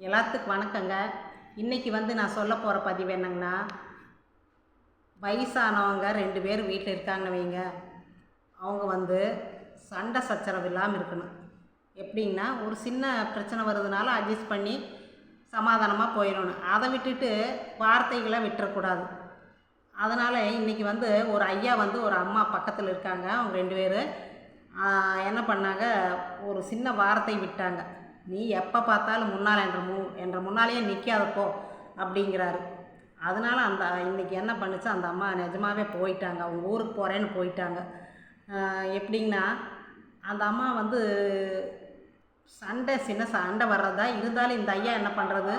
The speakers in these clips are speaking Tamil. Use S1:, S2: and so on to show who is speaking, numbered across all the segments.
S1: எல்லாத்துக்கும் வணக்கங்க. இன்றைக்கி நான் சொல்ல போகிற பதிவு என்னங்கன்னா, வயசானவங்க 2 பேர் வீட்டில் இருக்காங்கன்னு வைங்க. அவங்க சண்டை சச்சரவு இல்லாமல் இருக்கணும். எப்படின்னா, ஒரு சின்ன பிரச்சனை வருதுனால அட்ஜஸ்ட் பண்ணி சமாதானமாக போயிடணும். அதை விட்டுட்டு வார்த்தைகளை விட்டுறக்கூடாது. அதனால் இன்றைக்கி ஒரு ஐயா ஒரு அம்மா பக்கத்தில் இருக்காங்க. அவங்க 2 பேர் என்ன பண்ணாங்க, ஒரு சின்ன வார்த்தை விட்டாங்க. நீ எப்போ பார்த்தாலும் முன்னால் என்ற முன்னாலேயே நிற்காதப்போ அப்படிங்கிறாரு. அதனால் இன்றைக்கி என்ன பண்ணுச்சு, அந்த அம்மா நிஜமாகவே போயிட்டாங்க. அவங்க ஊருக்கு போகிறேன்னு போயிட்டாங்க. எப்படின்னா, அந்த அம்மா சின்ன சண்டை வர்றதா இருந்தாலும் இந்த ஐயா என்ன பண்ணுறது,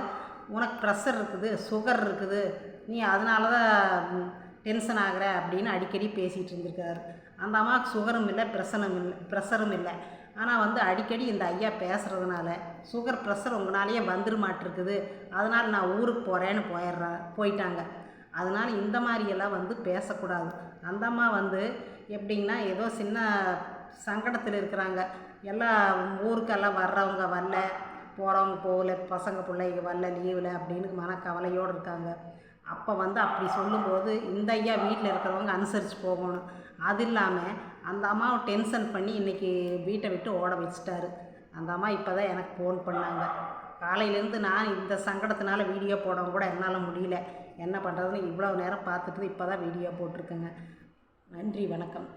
S1: உனக்கு ப்ரெஷர் இருக்குது, சுகர் இருக்குது, நீ அதனால தான் டென்ஷன் ஆகிற அப்படின்னு அடிக்கடி பேசிகிட்டு இருந்திருக்காரு. அந்த அம்மாவுக்கு சுகரும் இல்லை, ப்ரெஷரும் இல்லை. ஆனால் அடிக்கடி இந்த ஐயா பேசுகிறதுனால சுகர் ப்ரெஷர் உங்களாலேயே வந்துருமாட்டிருக்குது, அதனால் நான் ஊருக்கு போகிறேன்னு போயிட்டாங்க. அதனால் இந்த மாதிரியெல்லாம் பேசக்கூடாது. அந்த அம்மா எப்படின்னா, ஏதோ சின்ன சங்கடத்தில் இருக்கிறாங்க. எல்லாம் ஊருக்கெல்லாம் வர்றவங்க வரல, போகிறவங்க போகல, பசங்க பிள்ளைங்க வரல லீவில் அப்படின்னு மனக்கவலையோடு இருக்காங்க. அப்போ அப்படி சொல்லும்போது இந்த ஐயா வீட்டில் இருக்கிறவங்க அனுசரித்து போகணும். அது இல்லாமல் அந்த அம்மாவை டென்ஷன் பண்ணி இன்றைக்கி வீட்டை விட்டு ஓட வச்சுட்டாரு. அந்த அம்மா இப்போ தான் எனக்கு ஃபோன் பண்ணாங்க. காலையிலேருந்து நான் இந்த சங்கடத்தினால வீடியோ போடவும் கூட என்னால் முடியல. என்ன பண்ணுறதுன்னு இவ்வளோ நேரம் பார்த்துட்டு இப்போ தான் வீடியோ போட்டிருக்கேங்க. நன்றி, வணக்கம்.